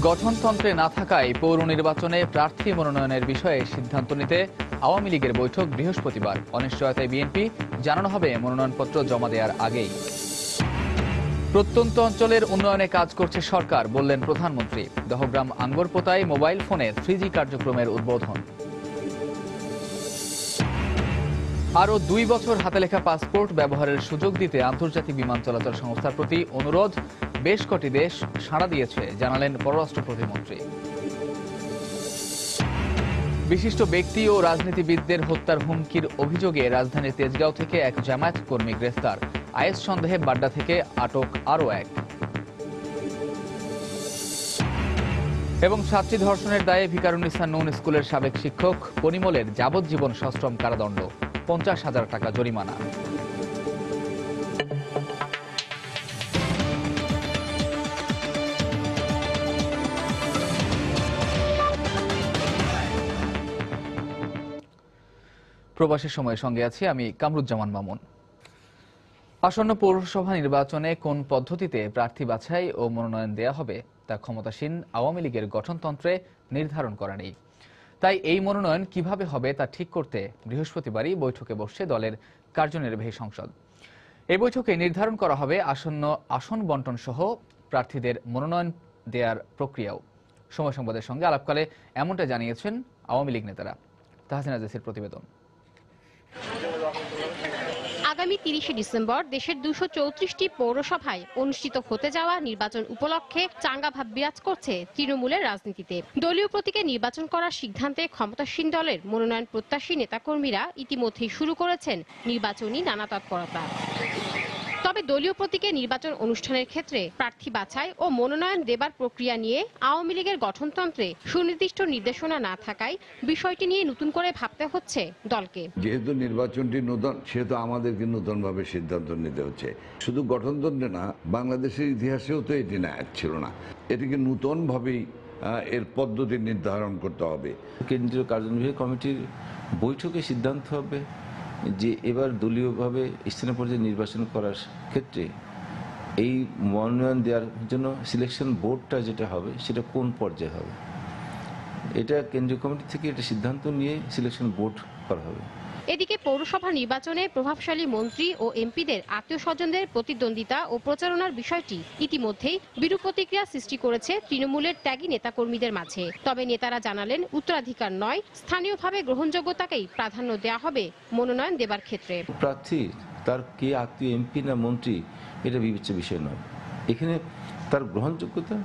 গঠনতন্ত্রে না থাকায় পৌর নির্বাচনে প্রার্থী মনোনয়নের বিষয়ে সিদ্ধান্ত নিতে আওয়ামী লীগের বৈঠক বৃহস্পতিবার। অনিশ্চয়তায় বিএনপি, জানানো হবে মনোনয়নপত্র জমা দেওয়ার আগেই। প্রত্যন্ত অঞ্চলের উন্নয়নে কাজ করছে সরকার, বললেন প্রধানমন্ত্রী। দহগ্রাম আঙ্গরপোতায় মোবাইল ফোনে 3G কার্যক্রমের উদ্বোধন। আরও 2 বছর হাতে লেখা পাসপোর্ট ব্যবহারের সুযোগ দিতে আন্তর্জাতিক বিমান চলাচল সংস্থার প্রতি অনুরোধ। বেশ কটি দেশ সাড়া দিয়েছে, জানালেন পররাষ্ট্র প্রতিমন্ত্রী। বিশিষ্ট ব্যক্তি ও রাজনীতিবিদদের হত্যার হুমকির অভিযোগে রাজধানীর তেজগাঁও থেকে এক জামায়াত কর্মী গ্রেফতার। আইএস সন্দেহে বাড্ডা থেকে আটক আরও এক। এবং ছাত্রী ধর্ষণের দায়ে ভিকারুননিসা নূন স্কুলের সাবেক শিক্ষক পরিমলের যাবজ্জীবন সশ্রম কারাদণ্ড, 50,000 টাকা জরিমানা। প্রবাসের সময়ের সঙ্গে আছি আমি কামরুজ্জামান মামুন। আসন্ন পৌরসভা নির্বাচনে কোন পদ্ধতিতে প্রার্থী বাছাই ও মনোনয়ন দেয়া হবে তা ক্ষমতাসীন আওয়ামী লীগের গঠনতন্ত্রে নির্ধারণ করা নেই। তাই এই মনোনয়ন কিভাবে হবে তা ঠিক করতে বৃহস্পতিবারই বৈঠকে বসছে দলের কার্যনির্বাহী সংসদ। এই বৈঠকে নির্ধারণ করা হবে আসন্ন আসন বন্টন সহ প্রার্থীদের মনোনয়ন দেওয়ার প্রক্রিয়াও। সময় সংবাদের সঙ্গে আলাপকালে এমনটা জানিয়েছেন আওয়ামী লীগ নেতারা। তাহসিনা জেসির প্রতিবেদন। আগামী 30শে ডিসেম্বর দেশের 234টি পৌরসভায় অনুষ্ঠিত হতে যাওয়া নির্বাচন উপলক্ষে চাঙ্গা ভাব বিরাজ করছে তৃণমূলের রাজনীতিতে। দলীয় প্রতীকে নির্বাচন করার সিদ্ধান্তে ক্ষমতাসীন দলের মনোনয়ন প্রত্যাশী নেতাকর্মীরা ইতিমধ্যেই শুরু করেছেন নির্বাচনী নানা তৎপরতা। তবে দলীয় প্রতীকে নির্বাচন অনুষ্ঠানের ক্ষেত্রে প্রার্থী বাছাই ও মনোনয়ন দেবার প্রক্রিয়া নিয়ে আওয়ামী লীগের গঠনতন্ত্রে সুনির্দিষ্ট নির্দেশনা না থাকায় বিষয়টি নিয়ে নতুন করে ভাবতে হচ্ছে দলকে। যেহেতু নির্বাচনটি নতুন, সেহেতু আমাদেরকে নতুনভাবে সিদ্ধান্ত নিতে হচ্ছে। শুধু গঠনতন্ত্রে না, বাংলাদেশের ইতিহাসেও তো এটি না ছিল না। এটিকে নতুনভাবেই এর পদ্ধতি নির্ধারণ করতে হবে। কেন্দ্রীয় কার্যনির্বাহী কমিটির বৈঠকে সিদ্ধান্ত হবে যে এবার দলীয়ভাবে স্থানীয় পর্যায়ে নির্বাচন করার ক্ষেত্রে এই মনোনয়ন দেওয়ার জন্য সিলেকশন বোর্ডটা যেটা হবে সেটা কোন পর্যায়ে হবে, এটা কেন্দ্রীয় কমিটি থেকে এটা সিদ্ধান্ত নিয়ে সিলেকশন বোর্ড করা হবে। এদিকে পৌরসভা নির্বাচনে প্রভাবশালী মন্ত্রী ও এমপিদের আত্মীয় স্বজনদের প্রতিদ্বন্দ্বিতা ও প্রচারণার বিষয়টি ইতিমধ্যেই বিরূপ প্রতিক্রিয়া সৃষ্টি করেছে তৃণমূলের ত্যাগী নেতাকর্মীদের মাঝে। তবে নেতারা জানালেন, উত্তরাধিকার নয়, স্থানীয়ভাবে গ্রহণযোগ্যতাকেই প্রাধান্য দেওয়া হবে মনোনয়ন দেবার ক্ষেত্রে। প্রার্থী তার কে আত্মীয়, এমপি না মন্ত্রী, এটা বিবেচ্য বিষয় নয়। এখানে তার গ্রহণযোগ্যতা,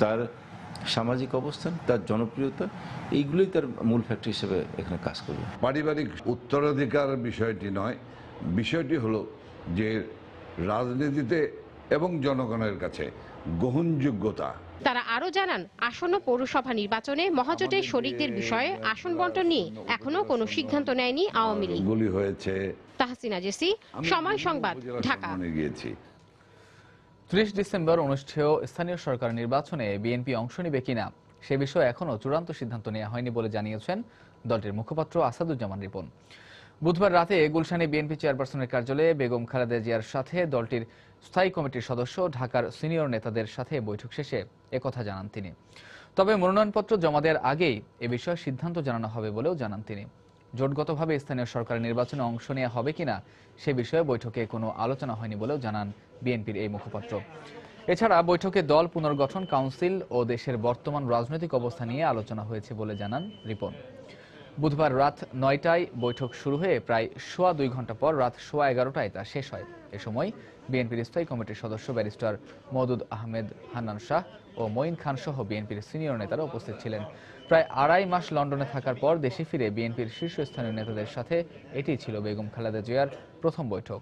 তার সামাজিক অবস্থান, তার জনপ্রিয়তা, এইগুলোই তার মূল ফ্যাক্টর হিসেবে এখানে কাজ করবে। পারিবারিক উত্তরাধিকার বিষয়টি নয়, বিষয়টি হলো যে রাজনীতিতে এবং জনগণের কাছে গ্রহণযোগ্যতা। তারা আরো জানান, আসন্ন পৌরসভা নির্বাচনে মহাজোটের শরিকদের বিষয়ে আসন বন্টন নিয়ে এখনো কোনো সিদ্ধান্ত নেয়নি আওয়ামী লীগ। গুলি হয়েছে। তাহসিনা জেসি, সময় সংবাদ, ঢাকা। 30 ডিসেম্বর অনুষ্ঠেয় স্থানীয় সরকার নির্বাচনে বিএনপি অংশ নেবে কিনা সে বিষয়ে এখনও চূড়ান্ত সিদ্ধান্ত নেওয়া হয়নি বলে জানিয়েছেন দলটির মুখপাত্র আসাদুজ্জামান রিপন। বুধবার রাতে গুলশানে বিএনপি চেয়ারপারসনের কার্যালয়ে বেগম খালেদা জিয়ার সাথে দলটির স্থায়ী কমিটির সদস্য ঢাকার সিনিয়র নেতাদের সাথে বৈঠক শেষে একথা জানান তিনি। তবে মনোনয়নপত্র জমা দেওয়ার আগেই এ বিষয়ে সিদ্ধান্ত জানানো হবে বলেও জানান তিনি। জোটগতভাবে স্থানীয় সরকার নির্বাচনে অংশ নেওয়া হবে কিনা সে বিষয়ে বৈঠকে কোনো আলোচনা হয়নি বলেও জানান বিএনপির এই মুখপাত্র। এছাড়া বৈঠকে দল পুনর্গঠন, কাউন্সিল ও দেশের বর্তমান রাজনৈতিক অবস্থা নিয়ে আলোচনা হয়েছে বলে জানান রিপন। বুধবার রাত 9টায় বৈঠক শুরু হয়ে প্রায় সোয়া 2 ঘন্টা পর রাত সোয়া 11টায় তা শেষ হয়। এ সময় বিএনপির স্থায়ী কমিটির সদস্য ব্যারিস্টার মওদুদ আহমেদ, হান্নান শাহ ও মঈন খান সহ বিএনপির সিনিয়র নেতারা উপস্থিত ছিলেন। প্রায় 2.5 মাস লন্ডনে থাকার পর দেশে ফিরে বিএনপির শীর্ষস্থানীয় নেতাদের সাথে এটি ছিল বেগম খালেদা জিয়ার প্রথম বৈঠক।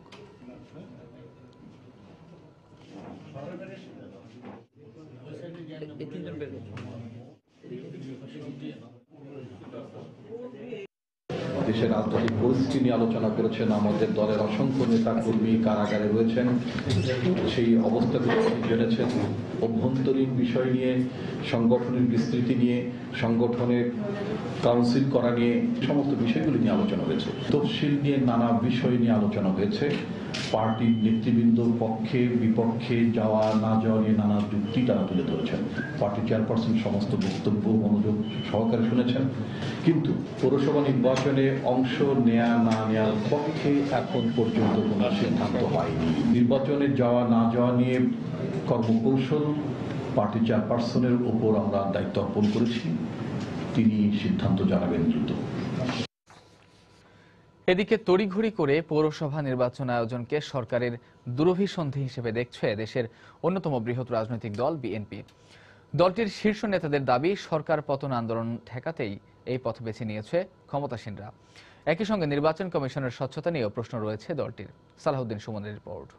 দেশের আন্তর্জাতিক পরিস্থিতি নিয়ে আলোচনা করেছেন। আমাদের দলের অসংখ্য নেতা কর্মী কারাগারে রয়েছেন, সেই অবস্থাগুলো জেনেছেন। অভ্যন্তরীণ বিষয় নিয়ে, সংগঠনের বিস্তৃতি নিয়ে, সংগঠনের কাউন্সিল করা নিয়ে, সমস্ত বিষয়গুলি নিয়ে আলোচনা হয়েছে। তফসিল নিয়ে নানা বিষয় নিয়ে আলোচনা হয়েছে। পার্টির নেতৃবৃন্দর পক্ষে বিপক্ষে যাওয়া না যাওয়া নিয়ে নানা যুক্তি তারা তুলে ধরেছেন। পার্টি চেয়ারপারসন সমস্ত বক্তব্য মনোযোগ সহকারে শুনেছেন, কিন্তু পৌরসভা নির্বাচনে অংশ নেয়া না নেওয়ার পক্ষে এখন পর্যন্ত কোনো সিদ্ধান্ত হয়নি। নির্বাচনে যাওয়া না যাওয়া নিয়ে কর্মকৌশল পার্টি চেয়ারপারসনের উপর আমরা দায়িত্ব অর্পণ করেছি, তিনি সিদ্ধান্ত জানাবেন দ্রুত। এদিকে তড়িঘড়ি করে পৌরসভা নির্বাচন আয়োজনকে সরকারের দুরভিসন্ধি হিসেবে দেখছে দেশের অন্যতম বৃহৎ রাজনৈতিক দল বিএনপি। দলটির শীর্ষ নেতাদের দাবি, সরকার পতন আন্দোলন ঠেকাতেই এই পথ বেছে নিয়েছে ক্ষমতাসীনরা। একই সঙ্গে নির্বাচন কমিশনের স্বচ্ছতা নিয়েও প্রশ্ন রয়েছে দলটির। সালাহউদ্দিন সুমনের রিপোর্ট।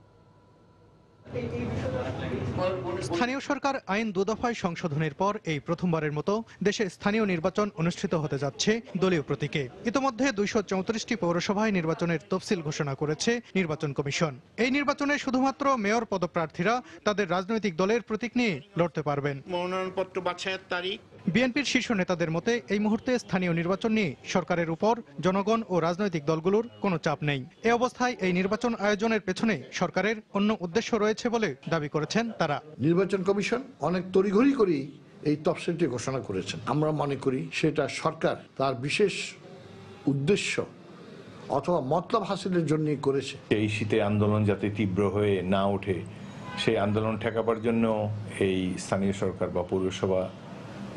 স্থানীয় সরকার আইন দুদফায় সংশোধনের পর এই প্রথমবারের মতো দেশে স্থানীয় নির্বাচন অনুষ্ঠিত হতে যাচ্ছে দলীয় প্রতীকে। ইতোমধ্যে 234টি পৌরসভায় নির্বাচনের তফসিল ঘোষণা করেছে নির্বাচন কমিশন। এই নির্বাচনে শুধুমাত্র মেয়র পদপ্রার্থীরা তাদের রাজনৈতিক দলের প্রতীক নিয়ে লড়তে পারবেন। মনোনয়নপত্র বাছাইয়ের তারিখ। বিএনপির শীর্ষ নেতাদের মতে এই মুহূর্তে স্থানীয় নির্বাচন নিয়ে সরকারের উপর জনগণ ও রাজনৈতিক দলগুলোর কোনো চাপ নেই। এ অবস্থায় এই নির্বাচন আয়োজনের পেছনে সরকারের অন্য উদ্দেশ্য রয়েছে বলে দাবি করেছেন তারা। নির্বাচন কমিশন অনেক তড়িঘড়ি করেই এই তফসিলটি ঘোষণা করেছেন। আমরা মনে করি সেটা সরকার তার বিশেষ উদ্দেশ্য অথবা মতলব হাসিলের জন্যই করেছে। এই শীতে আন্দোলন যাতে তীব্র হয়ে না ওঠে, সেই আন্দোলন ঠেকাবার জন্য এই স্থানীয় সরকার বা পৌরসভা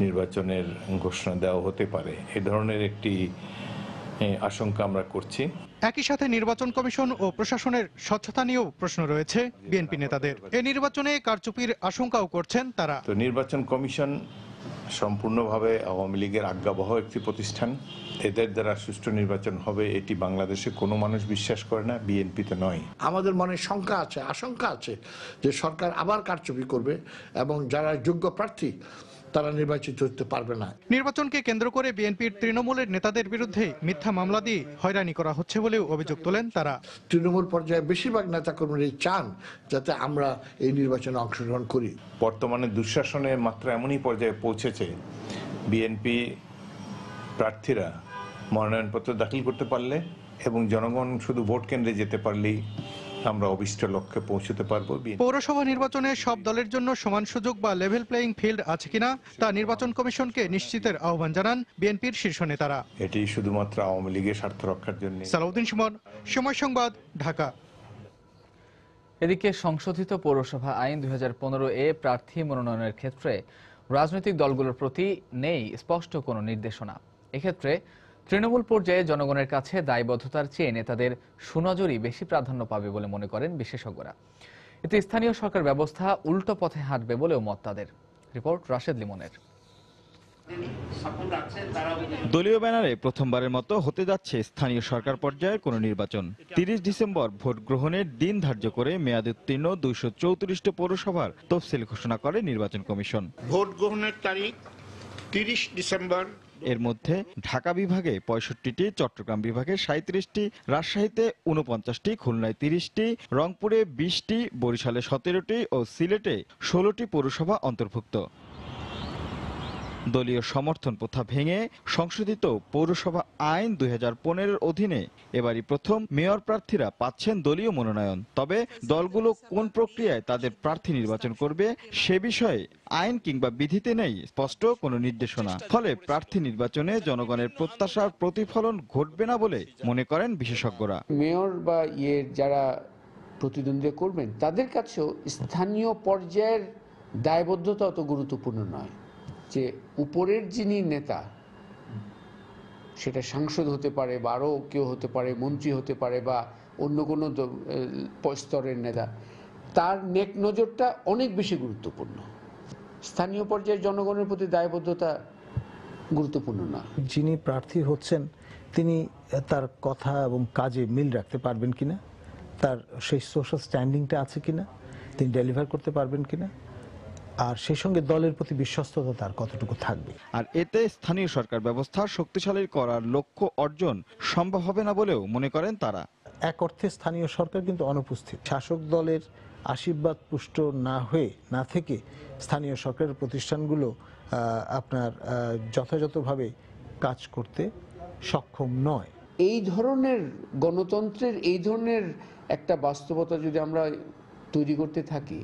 নির্বাচনের ঘোষণা দেওয়া হতে পারে, এ ধরনের একটি আশঙ্কা আমরা করছি। একই সাথে নির্বাচন কমিশন ও প্রশাসনের স্বচ্ছতা নিয়েও প্রশ্ন রয়েছে বিএনপি নেতাদের। এই নির্বাচনে কারচুপির আশঙ্কাও করছেন তারা। তো নির্বাচন কমিশন সম্পূর্ণভাবে আওয়ামী লীগের আজ্ঞাবহ একটি প্রতিষ্ঠান। এদের দ্বারা সুষ্ঠু নির্বাচন হবে এটি বাংলাদেশে কোনো মানুষ বিশ্বাস করে না, বিএনপিতে নয়। আমাদের মনে শঙ্কা আছে, আশঙ্কা আছে যে সরকার আবার কারচুপি করবে এবং যারা যোগ্য প্রার্থী তারা নির্বাচিত হতে পারবে না। নির্বাচনকে কেন্দ্র করে বিএনপির তৃণমূলের নেতাদের বিরুদ্ধে মিথ্যা মামলা দিয়ে হয়রানি করা হচ্ছে বলেও অভিযোগ তোলেন তারা। তৃণমূল পর্যায়ে বেশিরভাগ নেতাকর্মীরা চান যাতে আমরা এই নির্বাচনে অংশগ্রহণ করি। বর্তমানে দুঃশাসনের মাত্রা এমনই পর্যায়ে পৌঁছেছে, বিএনপি প্রার্থীরা মনোনয়নপত্র দাখিল করতে পারলে এবং জনগণ শুধু ভোট কেন্দ্রে যেতে পারলেই আমরা অভিষ্ট লক্ষ্যে পৌঁছতে পারবো। পৌরসভা নির্বাচনে সব দলের জন্য সমান সুযোগ বা লেভেল প্লেইং ফিল্ড আছে কিনা তা নির্বাচন কমিশনকে নিশ্চিতের আহ্বান জানান বিএনপির শীর্ষ নেতারা। এটি শুধুমাত্র আওয়ামী লীগের স্বার্থ রক্ষার জন্য। সালাউদ্দিন সুমন, সময় সংবাদ, ঢাকা। এদিকে সংশোধিত পৌরসভা আইন 2015-এ প্রার্থী মনোনয়নের ক্ষেত্রে রাজনৈতিক দলগুলোর প্রতি নেই স্পষ্ট কোনো নির্দেশনা। এক্ষেত্রে তৃণমূল পর্যায়ে জনগণের কাছে দায়বদ্ধতার চেয়ে নেতাদের সুনজরই বেশি প্রাধান্য পাবে বলে মনে করেন বিশেষজ্ঞরা। এতে স্থানীয় সরকার ব্যবস্থা উল্টো পথে হাঁটবে বলেও মত তাদের। রিপোর্ট রাশেদ লিমনের। দলীয় ব্যানারে প্রথমবারের মতো হতে যাচ্ছে স্থানীয় সরকার পর্যায়ের কোনো নির্বাচন। 30 ডিসেম্বর ভোট গ্রহণের দিন ধার্য করে মেয়াদ উত্তীর্ণ 234টি পৌরসভার তফসিল ঘোষণা করে নির্বাচন কমিশন। ভোট গ্রহণের তারিখ 30 ডিসেম্বর। এর মধ্যে ঢাকা বিভাগে 65টি, চট্টগ্রাম বিভাগে 37টি, রাজশাহীতে 49টি, খুলনায় 30টি, রংপুরে 20টি, বরিশালে 17টি ও সিলেটে 16টি পৌরসভা অন্তর্ভুক্ত। দলীয় সমর্থন প্রথা ভেঙে সংশোধিত পৌরসভা আইন 2015-এর অধীনে এবারই প্রথম মেয়র প্রার্থীরা পাচ্ছেন দলীয় মনোনয়ন। তবে দলগুলো কোন প্রক্রিয়ায় তাদের প্রার্থী নির্বাচন করবে সে বিষয়ে আইন কিংবা বিধিতে নেই স্পষ্ট কোনো নির্দেশনা। ফলে প্রার্থী নির্বাচনে জনগণের প্রত্যাশার প্রতিফলন ঘটবে না বলে মনে করেন বিশেষজ্ঞরা। মেয়র বা যারা প্রতিদ্বন্দ্বিতা করবেন তাদের কাছেও স্থানীয় পর্যায়ের দায়বদ্ধতা অত গুরুত্বপূর্ণ নয়। যে উপরের যিনি নেতা, সেটা সাংসদ হতে পারে বা আরও কেউ হতে পারে, মন্ত্রী হতে পারে বা অন্য কোনো স্তরের নেতা, তার নেক নজরটা অনেক বেশি গুরুত্বপূর্ণ। স্থানীয় পর্যায়ে জনগণের প্রতি দায়বদ্ধতা গুরুত্বপূর্ণ না। যিনি প্রার্থী হচ্ছেন তিনি তার কথা এবং কাজে মিল রাখতে পারবেন কিনা, তার সেই সোশ্যাল স্ট্যান্ডিংটা আছে কিনা, তিনি ডেলিভার করতে পারবেন কিনা, আর সেই সঙ্গে দলের প্রতি বিশ্বস্ততা তার কতটুকু থাকবে। আর এতে স্থানীয় সরকার ব্যবস্থা শক্তিশালী করার লক্ষ্য অর্জন সম্ভব হবে না বলেও মনে করেন তারা। এক অর্থে স্থানীয় সরকার কিন্তু অনুপস্থিত। শাসক দলের আশীর্বাদ পুষ্ট না থেকে স্থানীয় সরকারের প্রতিষ্ঠানগুলো আপনার যথাযথভাবে কাজ করতে সক্ষম নয়। এই ধরনের গণতন্ত্রের এই ধরনের একটা বাস্তবতা যদি আমরা তৈরি করতে থাকি,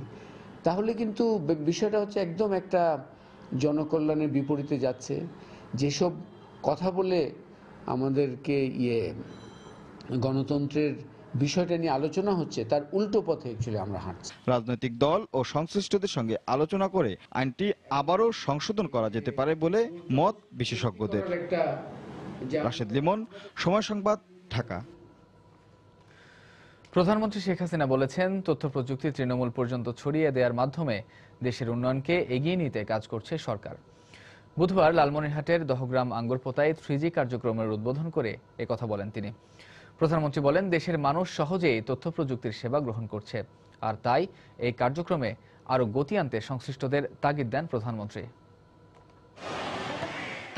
তাহলে কিন্তু বিষয়টা হচ্ছে একদম একটা জনকল্যাণের বিপরীতে যাচ্ছে। যেসব কথা বলে আমাদেরকে গণতন্ত্রের বিষয়টা নিয়ে আলোচনা হচ্ছে, তার উল্টো পথে অ্যাকচুয়ালি আমরা হাঁটছি। রাজনৈতিক দল ও সংশ্লিষ্টদের সঙ্গে আলোচনা করে আইনটি আবারও সংশোধন করা যেতে পারে বলে মত বিশেষজ্ঞদের। রাশেদ লিমন, সময় সংবাদ, ঢাকা। প্রধানমন্ত্রী শেখ হাসিনা বলেছেন, তথ্য প্রযুক্তি তৃণমূল পর্যন্ত ছড়িয়ে দেওয়ার মাধ্যমে দেশের উন্নয়নকে এগিয়ে নিতে কাজ করছে সরকার। বুধবার লালমনিরহাটের দহগ্রাম আঙ্গরপোতায় 3G কার্যক্রমের উদ্বোধন করে একথা বলেন তিনি। প্রধানমন্ত্রী বলেন, দেশের মানুষ সহজেই তথ্য প্রযুক্তির সেবা গ্রহণ করছে, আর তাই এই কার্যক্রমে আরও গতি আনতে সংশ্লিষ্টদের তাগিদ দেন প্রধানমন্ত্রী।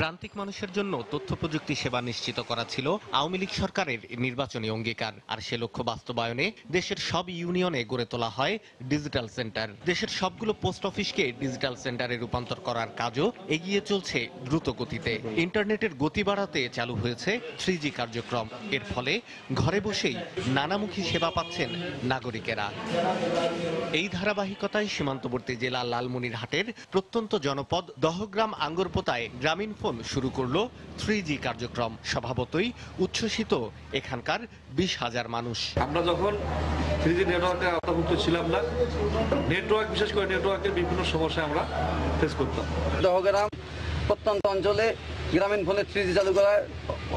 প্রান্তিক মানুষের জন্য তথ্য প্রযুক্তি সেবা নিশ্চিত করা ছিল আওয়ামী লীগ সরকারের নির্বাচনী অঙ্গীকার। আর সে লক্ষ্য বাস্তবায়নে দেশের সব ইউনিয়নে গড়ে তোলা হয় ডিজিটাল সেন্টার। দেশের সবগুলো পোস্ট অফিসকে ডিজিটাল সেন্টারে রূপান্তর করার কাজও এগিয়ে চলছে দ্রুত গতিতে। ইন্টারনেটের গতি বাড়াতে চালু হয়েছে 3G কার্যক্রম। এর ফলে ঘরে বসেই নানামুখী সেবা পাচ্ছেন নাগরিকেরা। এই ধারাবাহিকতায় সীমান্তবর্তী জেলা লালমনিরহাটের প্রত্যন্ত জনপদ দহগ্রাম আঙ্গরপোতায় গ্রামীণ ফোন শুরু করলো 3G কার্যক্রম। স্বভাবতই উচ্ছ্বসিত এখানকার 20,000 মানুষ। আমরা যখন 3G নেটওয়ার্কে আওতাভুক্ত ছিলাম না, নেটওয়ার্ক বিশেষ করে নেটওয়ার্কের বিভিন্ন সমস্যা আমরা ফেস করতাম। দহগ্রাম প্রত্যন্ত অঞ্চলে গ্রামীণ ফোনে 3G চালু করায়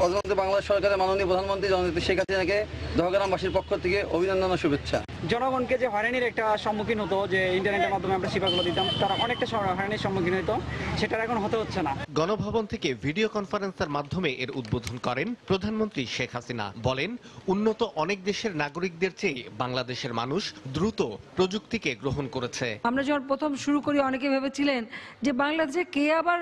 অজন্তে বাংলাদেশ সরকারের মাননীয় প্রধানমন্ত্রী জননেত্রী শেখ হাসিনাকে দহগ্রামবাসীর পক্ষ থেকে অভিনন্দন ও শুভেচ্ছা। জনগণকে যে হয়রানির একটা সম্মুখীন হতো, যে ইন্টারনেটের মাধ্যমে আমরা সেবাগুলো দিতাম, তারা অনেকটা হয়রানির সম্মুখীন হতো, সেটা এখন হতে হচ্ছে না। গণভবন থেকে ভিডিও কনফারেন্সের মাধ্যমে এর উদ্বোধন করেন প্রধানমন্ত্রী শেখ হাসিনা। বলেন, উন্নত অনেক দেশের নাগরিকদের চেয়ে বাংলাদেশের মানুষ দ্রুত প্রযুক্তিকে গ্রহণ করেছে। আমরা যখন প্রথম শুরু করি, অনেকে ভেবেছিলেন যে বাংলাদেশে কে আবার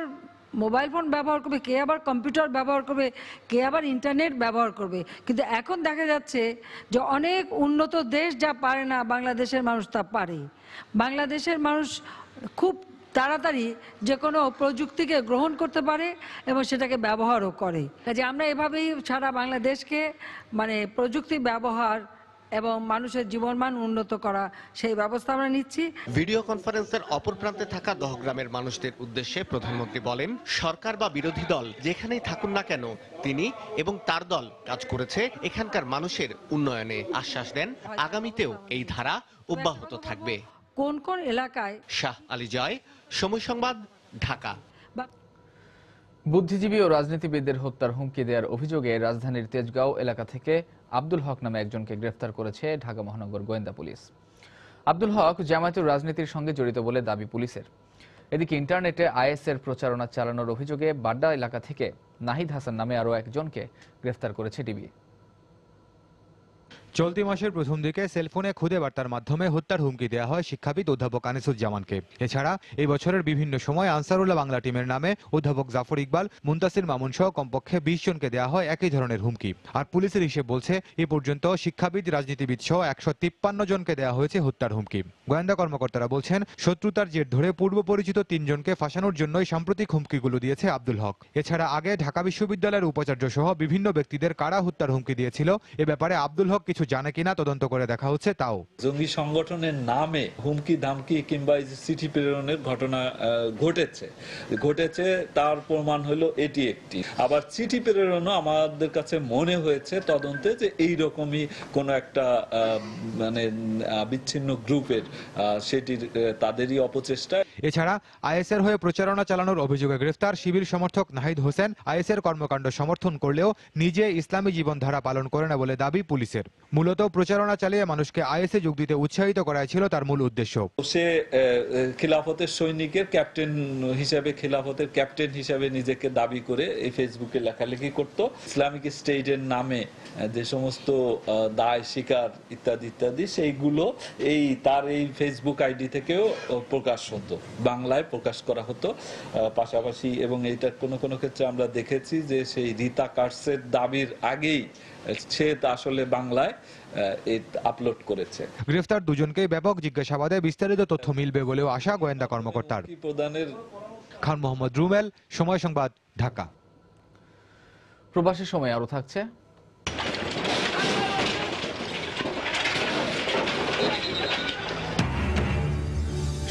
মোবাইল ফোন ব্যবহার করবে, কে আবার কম্পিউটার ব্যবহার করবে, কে আবার ইন্টারনেট ব্যবহার করবে। কিন্তু এখন দেখা যাচ্ছে যে অনেক উন্নত দেশ যা পারে না, বাংলাদেশের মানুষ তা পারে। বাংলাদেশের মানুষ খুব তাড়াতাড়ি যে কোনো প্রযুক্তিকে গ্রহণ করতে পারে এবং সেটাকে ব্যবহারও করে। কাজে আমরা এভাবেই সারা বাংলাদেশকে প্রযুক্তি ব্যবহার এবং মানুষের জীবনমান উন্নত করা, সেই ব্যবস্থা আমরা নিচ্ছি। ভিডিও কনফারেন্সের অপর প্রান্তে থাকা দহগ্রামের মানুষদের উদ্দেশ্যে প্রধানমন্ত্রী বলেন, সরকার বা বিরোধী দল যেখানেই থাকুন না কেন, তিনি এবং তার দল কাজ করেছে এখানকার মানুষের উন্নয়নে। আশ্বাস দেন, আগামীতেও এই ধারা অব্যাহত থাকবে। কোন কোন এলাকায়। শাহ আলী জয়, সময় সংবাদ, ঢাকা। বুদ্ধিজীবী ও রাজনীতিবিদদের হত্যার হুমকি দেওয়ার অভিযোগে রাজধানীর তেজগাঁও এলাকা থেকে আব্দুল হক নামে একজনকে গ্রেফতার করেছে ঢাকা মহানগর গোয়েন্দা পুলিশ। আব্দুল হক জামায়াতের রাজনীতির সঙ্গে জড়িত বলে দাবি পুলিশের। এদিকে ইন্টারনেটে আইএসের প্রচারণা চালানোর অভিযোগে বাড্ডা এলাকা থেকে নাহিদ হাসান নামে আরও একজনকে গ্রেফতার করেছে ডিবি। চলতি মাসের প্রথম দিকে সেলফোনে খুদে বার্তার মাধ্যমে হত্যার হুমকি দেওয়া হয় শিক্ষাবিদ অধ্যাপক আনিসুজ্জামানকে। এছাড়া এই বছরের বিভিন্ন সময় আনসারুল্লাহ বাংলা টিমের নামে অধ্যাপক জাফর ইকবাল, মুনতাসির মামুন সহ কমপক্ষে 20 জনকে দেওয়া হয় একই ধরনের হুমকি। আর পুলিশের হিসেব বলছে, এ পর্যন্ত শিক্ষাবিদ, রাজনীতিবিদ সহ 153 জনকে দেওয়া হয়েছে হত্যার হুমকি। গোয়েন্দা কর্মকর্তারা বলছেন, শত্রুতার জের ধরে পূর্ব পরিচিত 3 জনকে ফাঁসানোর জন্যই সাম্প্রতিক হুমকিগুলো দিয়েছে আব্দুল হক। এছাড়া আগে ঢাকা বিশ্ববিদ্যালয়ের উপাচার্য সহ বিভিন্ন ব্যক্তিদের কারা হত্যার হুমকি দিয়েছিল, এ ব্যাপারে আব্দুল হক কিছু জানে কিনা তদন্ত করে দেখা হচ্ছে। তাও জঙ্গি সংগঠনের নামে হুমকি ধামকি কিংবা চিঠি প্রেরণের ঘটনা ঘটেছে, তার প্রমাণ হলো এটি একটি। আবার চিঠি প্রেরণও আমাদের কাছে মনে হয়েছে তদন্তে যে এইরকমই কোন একটা বিচ্ছিন্ন গ্রুপের, সেটির তাদেরই অপচেষ্টা। এছাড়া আইএসের হয়ে প্রচারণা চালানোর অভিযোগে গ্রেফতার শিবির সমর্থক নাহিদ হোসেন আইএসের কর্মকাণ্ড সমর্থন করলেও নিজে ইসলামী জীবনধারা পালন করে না বলে দাবি পুলিশের। মূলত প্রচারণা চালিয়ে মানুষকে আইএসে যোগ দিতে উৎসাহিত করাই ছিল তার মূল উদ্দেশ্য। সে খিলাফতের সৈনিকের ক্যাপ্টেন হিসাবে, খিলাফতের ক্যাপ্টেন হিসাবে নিজেকে দাবি করে এই ফেসবুকে লেখালেখি করত। ইসলামিক স্টেটের নামে যে সমস্ত দায় স্বীকার ইত্যাদি ইত্যাদি, সেইগুলো তার এই ফেসবুক আইডি থেকেও প্রকাশ হতো, বাংলায় প্রকাশ করা হতো পাশাপাশি। এবং এইটার কোনো ক্ষেত্রে আমরা দেখেছি যে সেই রিতা কার্সের দাবির আগেই সে আসলে বাংলায় আপলোড করেছে। গ্রেফতার দুজনকেই ব্যাপক জিজ্ঞাসাবাদে বিস্তারিত তথ্য মিলবে বলেও আশা গোয়েন্দা কর্মকর্তার। খান মোহাম্মদ রুমেল, সময় সংবাদ, ঢাকা। প্রবাসী সময় আরো থাকছে।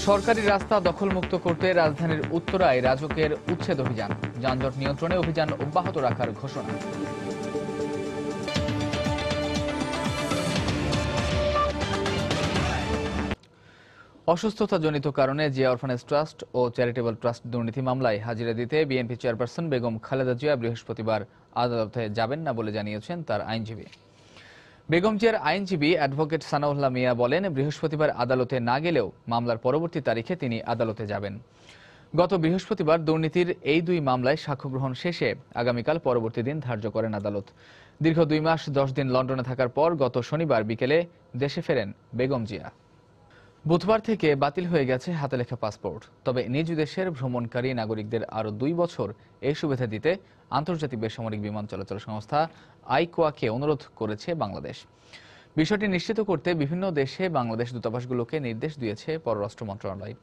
সরকারি রাস্তা দখলমুক্ত করতে রাজধানীর উত্তরায় রাজুকের উচ্ছেদ অভিযান, যানজট নিয়ন্ত্রণে অভিযান অব্যাহত রাখার ঘোষণা। অসুস্থতাজনিত কারণে জিয়া অরফানেজ ট্রাস্ট ও চ্যারিটেবল ট্রাস্ট দুর্নীতি মামলায় হাজিরা দিতে বিএনপি চেয়ারপারসন বেগম খালেদা জিয়া বৃহস্পতিবার আদালতে যাবেন না বলে জানিয়েছেন তার আইনজীবী। বেগম জিয়ার আইনজীবী অ্যাডভোকেট সানাউল্লাহ মিয়া বলেন, বৃহস্পতিবার আদালতে না গেলেও মামলার পরবর্তী তারিখে তিনি আদালতে যাবেন। গত বৃহস্পতিবার দুর্নীতির এই দুই মামলায় সাক্ষ্য গ্রহণ শেষে আগামীকাল পরবর্তী দিন ধার্য করেন আদালত। দীর্ঘ 2 মাস 10 দিন লন্ডনে থাকার পর গত শনিবার বিকেলে দেশে ফেরেন বেগম জিয়া। বুধবার থেকে বাতিল হয়ে গেছে হাতে লেখা পাসপোর্ট। তবে নিজ দেশের ভ্রমণকারী নাগরিকদের আরও 2 বছর এই সুবিধা দিতে আন্তর্জাতিক বেসামরিক বিমান চলাচল সংস্থা আইকোয়াকে অনুরোধ করেছে বাংলাদেশ। বিষয়টি নিশ্চিত করতে বিভিন্ন দেশে বাংলাদেশ দূতাবাসগুলোকে নির্দেশ দিয়েছে পররাষ্ট্র মন্ত্রণালয়।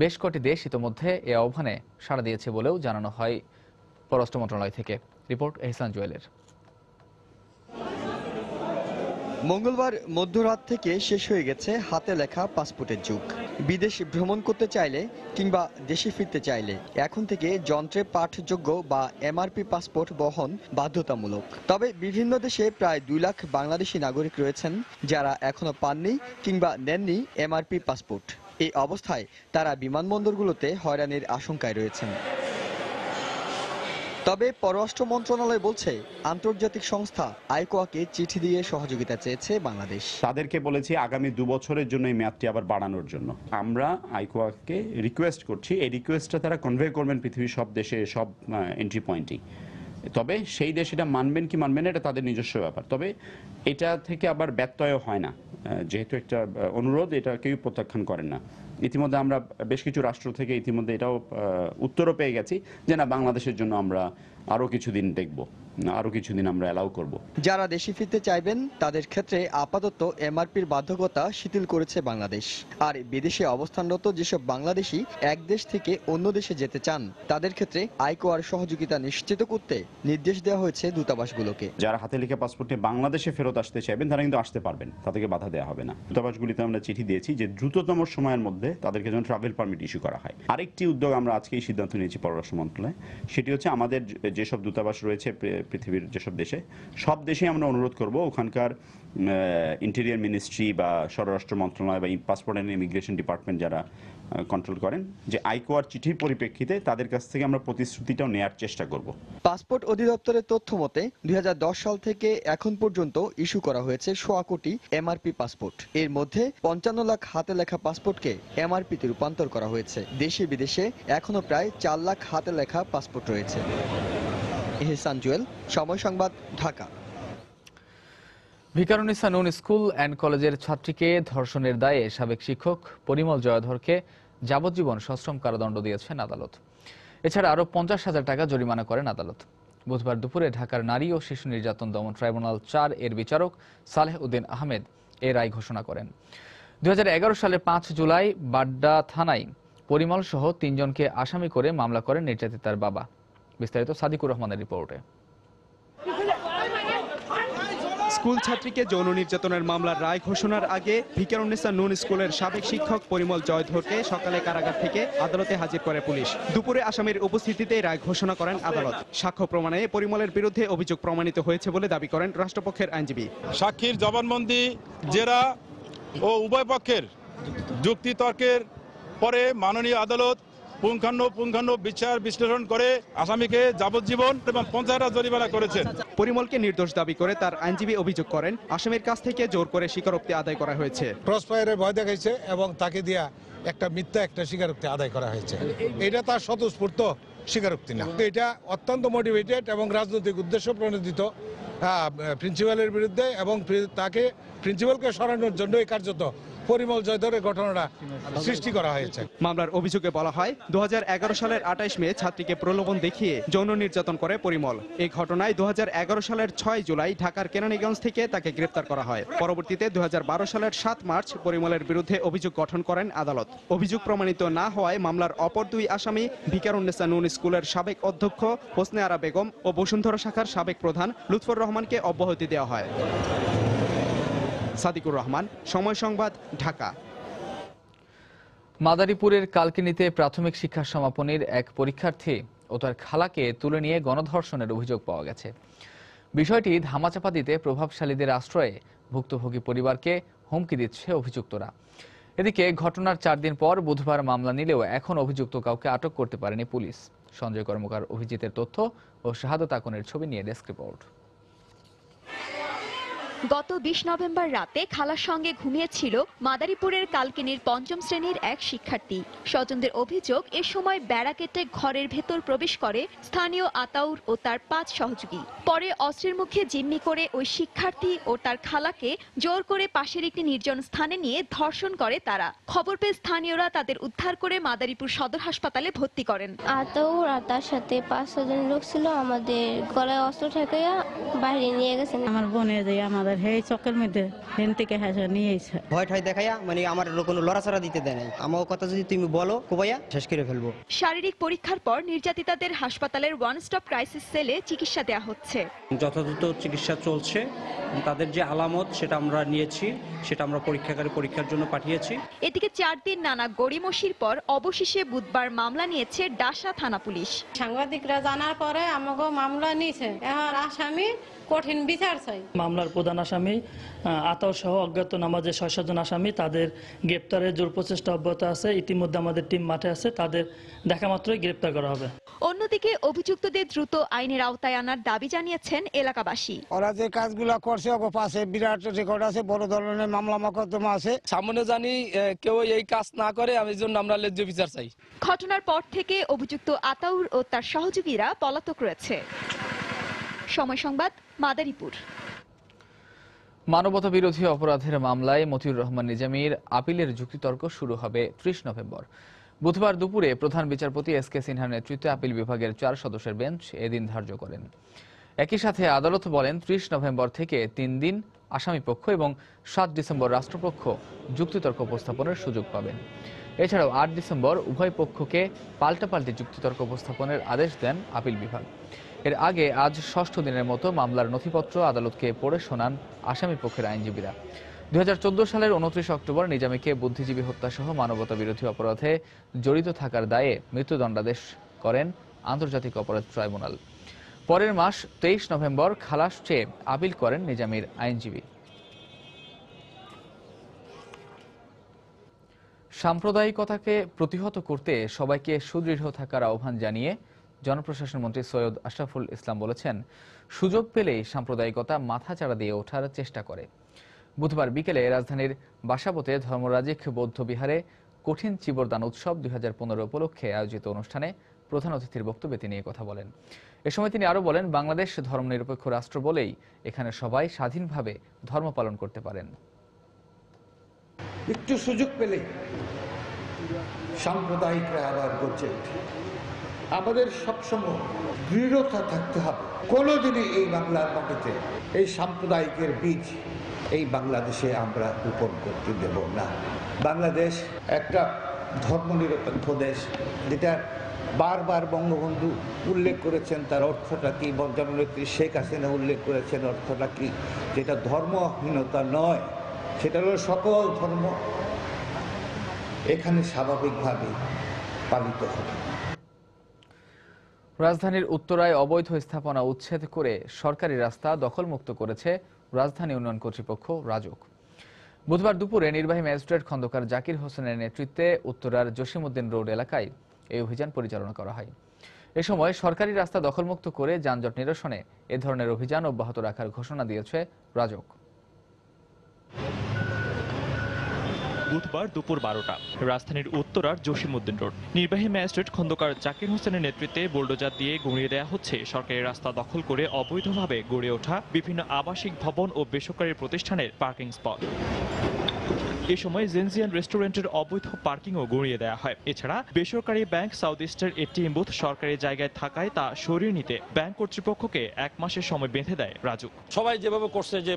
বেশ কটি দেশ ইতোমধ্যে এ আহ্বানে সাড়া দিয়েছে বলেও জানানো হয় পররাষ্ট্র মন্ত্রণালয় থেকে। রিপোর্ট এহসান জুয়েলের। মঙ্গলবার মধ্যরাত থেকে শেষ হয়ে গেছে হাতে লেখা পাসপোর্টের যুগ। বিদেশ ভ্রমণ করতে চাইলে কিংবা দেশে ফিরতে চাইলে এখন থেকে যন্ত্রে পাঠযোগ্য বা এমআরপি পাসপোর্ট বহন বাধ্যতামূলক। তবে বিভিন্ন দেশে প্রায় 2 লাখ বাংলাদেশি নাগরিক রয়েছেন যারা এখনো পাননি কিংবা নেননি এমআরপি পাসপোর্ট। এই অবস্থায় তারা বিমানবন্দরগুলোতে হয়রানির আশঙ্কায় রয়েছেন। তবে পররাষ্ট্র মন্ত্রণালয় বলছে, আন্তর্জাতিক সংস্থা আইকোয়াকে চিঠি দিয়ে সহযোগিতা চেয়েছে বাংলাদেশ। তাদেরকে বলেছি আগামী 2 বছরের জন্য এই মেয়াদটি আবার বাড়ানোর জন্য। আমরা আইকোয়াকে রিকোয়েস্ট করছি, এই রিকোয়েস্টটা তারা কনভে করবেন পৃথিবীর সব দেশে, সব এন্ট্রি পয়েন্টেই। তবে সেই দেশ এটা মানবেন কি মানবেন না এটা তাদের নিজস্ব ব্যাপার। তবে এটা থেকে আবার ব্যত্যয় হয় না, যেহেতু একটা অনুরোধ, এটা কেউ প্রত্যাখ্যান করেন না। ইতিমধ্যে আমরা বেশ কিছু রাষ্ট্র থেকে ইতিমধ্যে এটাও উত্তরও পেয়ে গেছি যে না, বাংলাদেশের জন্য আমরা আরও কিছুদিন দেখব, আরও কিছুদিন আমরা অ্যালাউ করব। যারা দেশে ফিরতে চাইবেন তাদের ক্ষেত্রে আপাতত এমআরপির বাধ্যকতা শিথিল করেছে বাংলাদেশ। আর বিদেশে অবস্থানরত যেসব বাংলাদেশি এক দেশ থেকে অন্য দেশে যেতে চান তাদের ক্ষেত্রে আইকোয়ার সহযোগিতা নিশ্চিত করতে নির্দেশ দেওয়া হয়েছে দূতাবাসগুলোকে। যারা হাতে লেখা পাসপোর্টে বাংলাদেশে ফেরত আসতে চাইবেন তারা কিন্তু আসতে পারবেন, তাদেরকে বাধা দেওয়া হবে না। দূতাবাসগুলিতে আমরা চিঠি দিয়েছি যে দ্রুততম সময়ের মধ্যে তাদেরকে যেন ট্রাভেল পারমিট ইস্যু করা হয়। আরেকটি উদ্যোগ আমরা আজকেই সিদ্ধান্ত নিয়েছি পররাষ্ট্র মন্ত্রণালয়, সেটি হচ্ছে আমাদের যেসব দূতাবাস রয়েছে পৃথিবীর যেসব দেশে, সব দেশে আমরা অনুরোধ করব ওখানকার ইন্টেরিয়র মিনিস্ট্রি বা স্বরাষ্ট্র মন্ত্রণালয় বা পাসপোর্ট অ্যান্ড ইমিগ্রেশন ডিপার্টমেন্ট যারা কন্ট্রোল করেন, যে আইকোয়ার চিঠির পরিপ্রেক্ষিতে তাদের কাছ থেকে আমরা প্রতিশ্রুতিটাও নেওয়ার চেষ্টা করব। পাসপোর্ট অধিদপ্তরের তথ্য মতে 2010 সাল থেকে এখন পর্যন্ত ইস্যু করা হয়েছে 1.25 কোটি এমআরপি পাসপোর্ট। এর মধ্যে 55 লাখ হাতে লেখা পাসপোর্টকে এমআরপিতে রূপান্তর করা হয়েছে। দেশে বিদেশে এখনো প্রায় 4 লাখ হাতে লেখা পাসপোর্ট রয়েছে। এহসান জুয়েল, সময় সংবাদ, ঢাকা। ভিকারুননিসা নূন স্কুল অ্যান্ড কলেজের ছাত্রীকে ধর্ষণের দায়ে সাবেক শিক্ষক পরিমল জয়ধরকে যাবজ্জীবন সশ্রম কারাদণ্ড দিয়েছেন আদালত। এছাড়া আরও 50,000 টাকা জরিমানা করেন আদালত। বুধবার দুপুরে ঢাকার নারী ও শিশু নির্যাতন দমন ট্রাইব্যুনাল 4 এর বিচারক সালেহ উদ্দিন আহমেদ এ রায় ঘোষণা করেন। 2011 সালের 5 জুলাই বাড্ডা থানায় পরিমল সহ 3 জনকে আসামি করে মামলা করেন নির্যাতিতার বাবা। বিস্তারিত সাদিকুর রহমানের রিপোর্টে। স্কুল ছাত্রীকে যৌন নির্যাতনের মামলার রায় ঘোষণার আগে ভিকারুননিসা নূন স্কুলের সাবেক শিক্ষক পরিমল জয়ধরকে সকালে কারাগার থেকে আদালতে হাজির করে পুলিশ। দুপুরে আসামির উপস্থিতিতে রায় ঘোষণা করেন আদালত। সাক্ষ্য প্রমাণে পরিমলের বিরুদ্ধে অভিযোগ প্রমাণিত হয়েছে বলে দাবি করেন রাষ্ট্রপক্ষের আইনজীবী। সাক্ষীর জবানবন্দি, জেরা ও উভয় পক্ষের যুক্তিতর্কের পরে মাননীয় আদালত পুঙ্খানু বিচার বিশ্লেষণ করে আসামিকে যাবজ্জীবন এবং 50,000 জরিমানা করেছেন। পরিমলকে নির্দোষ দাবি করে তার আইনজীবী অভিযোগ করেন আসামির কাছ থেকে জোর করে স্বীকারোক্তি আদায় করা হয়েছে। ক্রসফায়ারের ভয় দেখাইছে এবং তাকে দিয়া একটা মিথ্যা স্বীকারোক্তি আদায় করা হয়েছে। এটা তার স্বতঃস্ফূর্ত স্বীকারোক্তি না, এটা অত্যন্ত মোটিভেটেড এবং রাজনৈতিক উদ্দেশ্য প্রণোদিত প্রিন্সিপালের বিরুদ্ধে, এবং তাকে প্রিন্সিপালকে সরানোর জন্য এই কার্যত পরিমল জয়ধরের ঘটনাটা সৃষ্টি করা হয়েছে। মামলার অভিযোগে বলা হয় 2011 সালের 28 মে ছাত্রীকে প্রলোভন দেখিয়ে যৌন নির্যাতন করে পরিমল। এই ঘটনায় 2011 সালের 6 জুলাই ঢাকার কেরানীগঞ্জ থেকে তাকে গ্রেফতার করা হয়। পরবর্তীতে 2012 সালের 7 মার্চ পরিমলের বিরুদ্ধে অভিযোগ গঠন করেন আদালত। অভিযোগ প্রমাণিত না হওয়ায় মামলার অপর 2 আসামি ভিকারুননিসা নূন স্কুলের সাবেক অধ্যক্ষ হোসনে আরা বেগম ও বসুন্ধরা শাখার সাবেক প্রধান লুৎফর রহমানকে অব্যাহতি দেওয়া হয়। সাদিকুর রহমান, সময় সংবাদ, ঢাকা। মাদারীপুরের কালকিনিতে প্রাথমিক শিক্ষা সমাপনীর এক পরীক্ষার্থী ও তার খালাকে তুলে নিয়ে গণধর্ষণের অভিযোগ পাওয়া গেছে। বিষয়টি ধামাচাপা দিতে প্রভাবশালীদের আশ্রয়ে ভুক্তভোগী পরিবারকে হুমকি দিচ্ছে অভিযুক্তরা। এদিকে ঘটনার 4 দিন পর বুধবার মামলা নিলেও এখন অভিযুক্ত কাউকে আটক করতে পারেনি পুলিশ। সঞ্জয় কর্মকার অভিজিতের তথ্য ও শাহাদত আকনের ছবি নিয়ে ডেস্ক রিপোর্ট। গত 20 নভেম্বর রাতে খালার সঙ্গে ঘুমিয়েছিল মাদারীপুরের কালকিনির 5ম শ্রেণীর এক শিক্ষার্থী। স্বজনদের অভিযোগ, এ সময় বেড়া কেটে ঘরের ভেতর প্রবেশ করে স্থানীয় আতাউর ও তার 5 সহযোগী। পরে অস্ত্রের মুখে জিম্মি করে ওই শিক্ষার্থী ও তার খালাকে জোর করে পাশের একটি নির্জন স্থানে নিয়ে ধর্ষণ করে তারা। খবর পেয়ে স্থানীয়রা তাদের উদ্ধার করে মাদারীপুর সদর হাসপাতালে ভর্তি করেন। আতাউর আর তার সাথে 5-6 জন লোক ছিল, আমাদের গলায় অস্ত্র ঠেকাইয়া বাইরে নিয়ে গেছেন। আমার বোনের যে আমাদের এই চকের মধ্যে হেন থেকে হাসা নিয়েছে, ভয় ঠাই দেখাইয়া মানে আমার কোনো লড়াচড়া দিতে দেয় নাই। আমার কথা যদি তুমি বলো কোবাইয়া শেষ করে ফেলবো। শারীরিক পরীক্ষার পর নির্যাতিতাদের হাসপাতালের ওয়ান স্টপ ক্রাইসিস সেলে চিকিৎসা দেওয়া হচ্ছে। যথাযথ চিকিৎসা চলছে। তাদের যে আলামত সেটা আমরা নিয়েছি, সেটা আমরা পরীক্ষার জন্য পাঠিয়েছি। এদিকে 4 দিন নানা গড়িমসির পর অবশেষে বুধবার মামলা নিয়েছে ডাসা থানা পুলিশ। সাংবাদিকরা জানার পরে আমাকে মামলা নিয়েছে। এখন আসামি কঠিন বিচার চাই। মামলার প্রধান আসামি আতাউর সহ অজ্ঞাত নামাজের 6-7 জন আসামি, তাদের গ্রেপ্তারের জোর প্রচেষ্টা অব্যাহত আছে। ইতিমধ্যে আমাদের টিম মাঠে আছে, তাদের দেখা মাত্রই গ্রেপ্তার করা হবে। অন্যদিকে অভিযুক্তদের দ্রুত আইনের আওতায় আনার দাবি জানিয়েছেন এলাকাবাসী। ওরা যে কাজগুলো করছে ওকে পাশে বিরাট রেকর্ড আছে, বড় ধরনের মামলা মোকদ্দমা আছে। সামনে জানি কেউ এই কাজ না করে, আমি জন্য আমরা ন্যায্য বিচার চাই। ঘটনার পর থেকে অভিযুক্ত আতাউর ও তার সহযোগীরা পলাতক রয়েছে। সময় সংবাদ, মাদারীপুর। মানবতা বিরোধী অপরাধের মামলায় মতিউর রহমান নিজামীর আপিলের যুক্তিতর্ক শুরু হবে 30 নভেম্বর। বুধবার দুপুরে প্রধান বিচারপতি SK সিনহার নেতৃত্বে আপিল বিভাগের 4 সদস্যের বেঞ্চ এদিন ধার্য করেন। একই সাথে আদালত বলেন 30 নভেম্বর থেকে 3 দিন আসামিপক্ষ এবং 7 ডিসেম্বর রাষ্ট্রপক্ষ যুক্তিতর্ক উপস্থাপনের সুযোগ পাবেন। এছাড়াও 8 ডিসেম্বর উভয় পক্ষকে পাল্টাপাল্টি যুক্তিতর্ক উপস্থাপনের আদেশ দেন আপিল বিভাগ। এর আগে আজ 6ষ্ঠ দিনের মতো মামলার নথিপত্র আদালতকে পড়ে শোনান আসামি পক্ষের আইনজীবীরা। 2014 সালের 29 অক্টোবর নিজামীকে বুদ্ধিজীবী হত্যাসহ মানবতা বিরোধী অপরাধে জড়িত থাকার দায়ে মৃত্যুদণ্ডাদেশ করেন আন্তর্জাতিক অপরাধ ট্রাইব্যুনাল। পরের মাস 23 নভেম্বর খালাস চেয়ে আপিল করেন নিজামীর আইনজীবী। সাম্প্রদায়িকতাকে প্রতিহত করতে সবাইকে সুদৃঢ় থাকার আহ্বান জানিয়ে জনপ্রশাসন মন্ত্রী সৈয়দ আশরাফুল ইসলাম বলেছেন, সুযোগ পেলেই সাম্প্রদায়িকতা মাথাচাড়া দিয়ে ওঠার চেষ্টা করে। বুধবার বিকেলে রাজধানীর বাসাবোতে ধর্মরাজিক বৌদ্ধ বিহারে কঠিন চিবরদান উৎসব 2015 উপলক্ষে আয়োজিত অনুষ্ঠানে প্রধান অতিথির বক্তব্যে তিনি কথা বলেন। এ সময় তিনি আরো বলেন, বাংলাদেশ ধর্মনিরপেক্ষ রাষ্ট্র বলেই এখানে সবাই স্বাধীনভাবে ধর্ম পালন করতে পারেন। একটু সুযোগ পেলে সাম্প্রদায়িকরা আবার গর্জে ওঠে। আমাদের সবসময় দৃঢ়তা থাকতে হবে। কোনোদিনই এই বাংলার মাটিতে এই সাম্প্রদায়িকের বীজ এই বাংলাদেশে আমরা রোপণ করতে দেব না। বাংলাদেশ একটা ধর্মনিরপেক্ষ দেশ, যেটা বারবার বঙ্গবন্ধু উল্লেখ করেছেন। তার অর্থটা কি? জননেত্রী শেখ হাসিনা উল্লেখ করেছেন অর্থটা কি? যেটা ধর্মহীনতা নয়, সেটা হলো সকল ধর্ম এখানে স্বাভাবিকভাবে পালিত হবে। রাজধানীর উত্তরায় অবৈধ স্থাপনা উচ্ছেদ করে সরকারি রাস্তা দখলমুক্ত করেছে রাজধানী উন্নয়ন কর্তৃপক্ষ রাজুক। বুধবার দুপুরে নির্বাহী ম্যাজিস্ট্রেট খন্দকার জাকির হোসেনের নেতৃত্বে উত্তরার জসিমউদ্দিন রোড এলাকায় এই অভিযান পরিচালনা করা হয়। এ সময় সরকারি রাস্তা দখলমুক্ত করে যানজট নিরসনে এ ধরনের অভিযান অব্যাহত রাখার ঘোষণা দিয়েছে রাজুক। বুধবার দুপুর 12টা রাজধানীর উত্তরার জসিমউদ্দিন রোড নির্বাহী ম্যাজিস্ট্রেট খন্দকার জাকির হোসেনের নেতৃত্বে বুলডোজার দিয়ে গুঁড়িয়ে দেওয়া হচ্ছে সরকারি রাস্তা দখল করে অবৈধভাবে গড়ে ওঠা বিভিন্ন আবাসিক ভবন ও বেসরকারি প্রতিষ্ঠানের পার্কিং স্পট। এ সময় জেনজিয়ান রেস্টুরেন্টের অবৈধ পার্কিংও গুঁড়িয়ে দেওয়া হয়। এছাড়া বেসরকারি ব্যাংক সাউথ ইস্টের এটিএম বুথ সরকারি জায়গায় থাকায় তা সরিয়ে নিতে ব্যাংক কর্তৃপক্ষকে 1 মাসের সময় বেঁধে দেয় রাজুক। সবাই যেভাবে করছে যে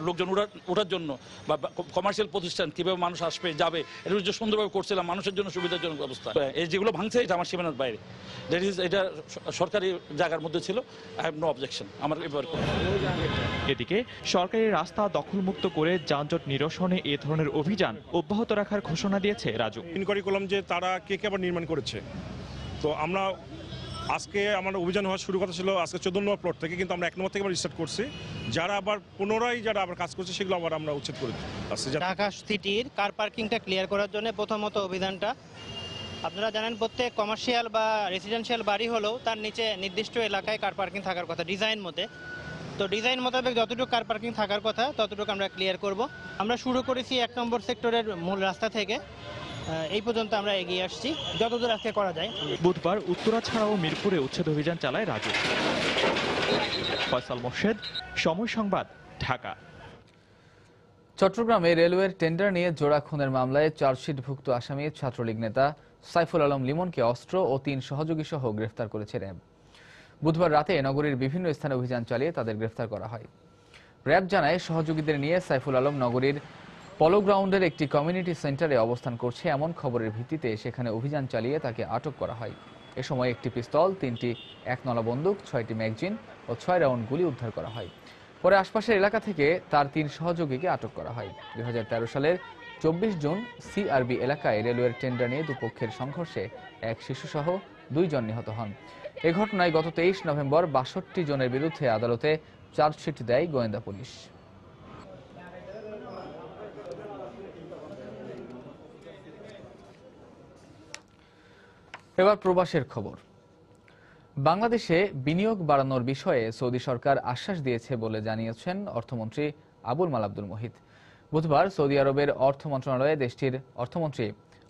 লোকজন ওঠার জন্য বা কমার্শিয়াল প্রতিষ্ঠান কিভাবে মানুষ আসবে যাবে, এটা যে সুন্দরভাবে করছিলাম মানুষের জন্য সুবিধাজনক ব্যবস্থা। এই যেগুলো ভাঙছে এটা আমার সীমানার বাইরে, এটা সরকারি জায়গার মধ্যে ছিল। I have no objection. আমার এদিকে সরকারি রাস্তা দখলমুক্ত করে যানজট নিরসনে এ ধরনের অভিযান অব্যাহত রাখার ঘোষণা দিয়েছে রাজুক। ইনকোয়ারি করলাম যে তারা কে কে আবার নির্মাণ করেছে। তো আমরা আজকে আমার অভিযান হওয়া শুরু কথা ছিল আজকে 14 নম্বর প্লট থেকে, কিন্তু আমরা 1 নম্বর থেকে আমরা রিস্টার্ট করছি। যারা আবার পুনরায় যারা আবার কাজ করছে সেগুলো আবার আমরা উচ্ছেদ করে দিচ্ছি। ঢাকা সিটির কার পার্কিংটা ক্লিয়ার করার জন্য প্রথমত অভিযানটা, আপনারা জানেন প্রত্যেক কমার্শিয়াল বা রেসিডেন্সিয়াল বাড়ি হলেও তার নিচে নির্দিষ্ট এলাকায় কার পার্কিং থাকার কথা ডিজাইন মতে। তো ডিজাইন মোতাবেক যতটুকু কার পার্কিং থাকার কথা ততটুকু আমরা ক্লিয়ার করব। আমরা শুরু করেছি 1 নম্বর সেক্টরের মূল রাস্তা থেকে, এই পর্যন্ত আমরা এগিয়ে আসছি যতদূর আজকে করা যায়। বুধবার উত্তরা ছাড়াও মিরপুরে উচ্ছেদ অভিযান চালায় রাজুক। ফয়সাল মোর্শেদ, সময় সংবাদ, ঢাকা। চট্টগ্রামে রেলওয়ের টেন্ডার নিয়ে জোড়া খুনের মামলায় চার্জশিটভুক্ত আসামি ছাত্রলীগ নেতা সাইফুল আলম লিমনকে অস্ত্র ও 3 সহযোগী সহ গ্রেফতার করেছে র্যাব। বুধবার রাতে নগরীর বিভিন্ন স্থানে অভিযান চালিয়ে তাদের গ্রেফতার করা হয়। র্যাব জানায় সহযোগীদের নিয়ে সাইফুল আলম নগরীর পলো গ্রাউন্ডের একটি কমিউনিটি সেন্টারে অবস্থান করছে এমন খবরের ভিত্তিতে সেখানে অভিযান চালিয়ে তাকে আটক করা হয়। এ সময় একটি পিস্তল, 3টি 1 নলা বন্দুক, 6টি ম্যাগজিন ও 6 রাউন্ড গুলি উদ্ধার করা হয়। পরে আশপাশের এলাকা থেকে তার 3 সহযোগীকে আটক করা হয়। 2013 সালের 24 জুন সিআরবি এলাকায় রেলওয়ের টেন্ডার নিয়ে দুপক্ষের সংঘর্ষে এক শিশুসহ 2 জন নিহত হন। এ ঘটনায় গত 23 নভেম্বর 62 জনের বিরুদ্ধে আদালতে চার্জশিট দেয় গোয়েন্দা পুলিশ। এবার প্রবাসের খবর। বাংলাদেশে বিনিয়োগ বাড়ানোর বিষয়ে সৌদি সরকার আশ্বাস দিয়েছে বলে জানিয়েছেন অর্থমন্ত্রী আবুল মাল আব্দুল মুহিত। বুধবার সৌদি আরবের অর্থ মন্ত্রণালয়ে দেশটির অর্থমন্ত্রী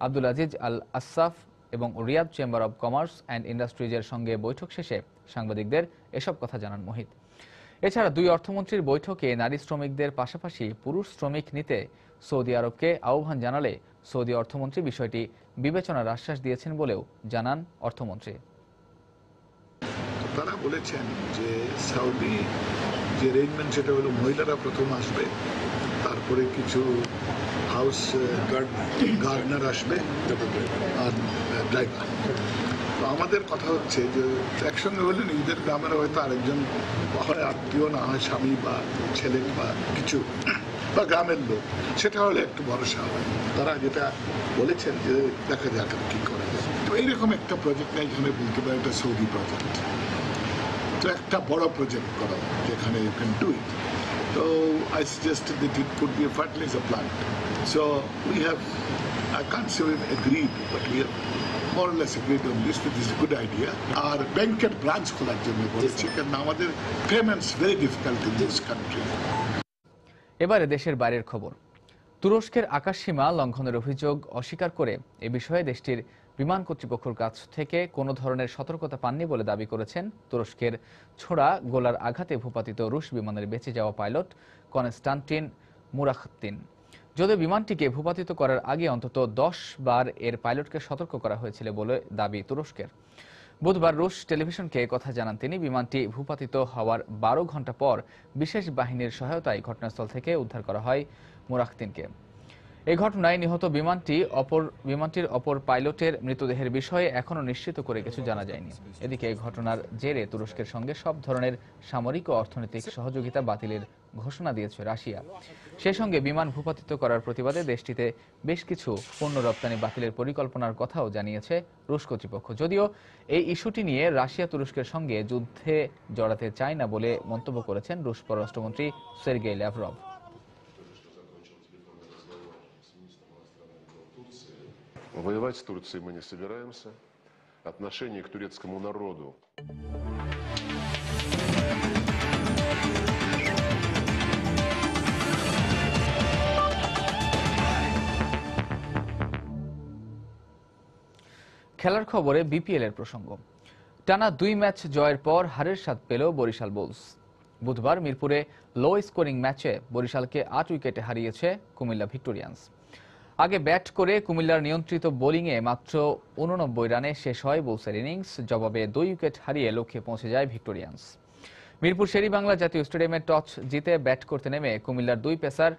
আব্দুল আজিজ আল আসাফ এবং Riyadh chamber of commerce and ইন্ডাস্ট্রিজের সঙ্গে বৈঠক শেষে সাংবাদিকদের এসব কথা জানান মুহিত। এছাড়া 2 অর্থমন্ত্রীর বৈঠকে নারী শ্রমিকদের পাশাপাশি পুরুষ শ্রমিক নিতে সৌদি আরবকে আহ্বান জানালে সৌদি অর্থমন্ত্রী বিষয়টি বিবেচনার আশ্বাস দিয়েছেন বলেও জানান অর্থমন্ত্রী। তারা বলেছেন যে সৌদি যে অ্যারেঞ্জমেন্ট সেটা হলো মহিলারা প্রথম আসবে, তারপরে কিছু হাউস গার্ডনার আসবে আর ড্রাইভার। তো আমাদের কথা হচ্ছে যে একসঙ্গে হলে নিজেদের গ্রামের হয়তো আরেকজন হয় আত্মীয়, না হয় স্বামী বা ছেলে বা কিছু বা গ্রামের লোক, সেটা হলে একটু ভরসা হয়। তারা যেটা বলেছেন যে দেখা যাক কি করা যায়। তো এইরকম একটা প্রজেক্ট না, এখানে বলতে পারে একটা সৌদি প্রজেক্ট, তো একটা বড় প্রজেক্ট করা যেখানে you can do it. So I suggested that it could be a fertilizer plant. So we have, I can't say we've agreed, but we have more or less agreed on this, that this is a good idea. Our banker branch খোলার জন্য বলেছি, কারণ আমাদের payments very difficult in this country. এবারে দেশের বাইরের খবর। তুরস্কের আকাশসীমা লঙ্ঘনের অভিযোগ অস্বীকার করে এ বিষয়ে দেশটির বিমান কর্তৃপক্ষের কাছ থেকে কোনো ধরনের সতর্কতা পাননি বলে দাবি করেছেন তুরস্কের ছোড়া গোলার আঘাতে ভূপাতিত রুশ বিমানের বেঁচে যাওয়া পাইলট কনস্টান্টিন মুরাখতিন। যদিও বিমানটিকে ভূপাতিত করার আগে অন্তত 10 বার এর পাইলটকে সতর্ক করা হয়েছিল বলে দাবি তুরস্কের। বুধবার রুশ টেলিভিশনকে কথা জানান তিনি। বিমানটি ভূপাতিত হওয়ার 12 ঘন্টা পর বিশেষ বাহিনীর সহায়তায় ঘটনাস্থল থেকে উদ্ধার করা হয় মুরাখতিনকে। এই ঘটনায় নিহত বিমানটির অপর পাইলটের মৃতদেহের বিষয়ে এখনও নিশ্চিত করে কিছু জানা যায়নি। এদিকে এই ঘটনার জেরে তুরস্কের সঙ্গে সব ধরনের সামরিক ও অর্থনৈতিক সহযোগিতা বাতিলের ঘোষণা দিয়েছে রাশিয়া। সেই সঙ্গে বিমান ভূপাতিত করার প্রতিবাদে দেশটিতে বেশ কিছু পণ্য রপ্তানি বাতিলের পরিকল্পনার কথাও জানিয়েছে রুশ কর্তৃপক্ষ। যদিও এই ইস্যুটি নিয়ে রাশিয়া তুরস্কের সঙ্গে যুদ্ধে জড়াতে চায় না বলে মন্তব্য করেছেন রুশ পররাষ্ট্রমন্ত্রী সের্গেই ল্যাভরভ। Воевать с Турцией мы не собираемся. Отношение к турецкому народу. খেলার খবরে বিপিএল এর প্রসঙ্গ। টানা 2 ম্যাচ জয়ের পর হারের স্বাদ পেল বরিশাল বুলস। বুধবার মিরপুরে লো স্কোরিং ম্যাচে বরিশালকে 8 উইকেটে হারিয়েছে কুমিল্লা ভিক্টোরিয়ান্স। আগে ব্যাট করে কুমিল্লার নিয়ন্ত্রিত বোলিংয়ে মাত্র 89 রানে শেষ হয় বুলসের ইনিংস। জবাবে 2 উইকেট হারিয়ে লক্ষ্যে পৌঁছে যায় ভিক্টোরিয়ান্স। মিরপুর শেরেবাংলা জাতীয় স্টেডিয়ামে টস জিতে ব্যাট করতে নেমে কুমিল্লার 2 পেসার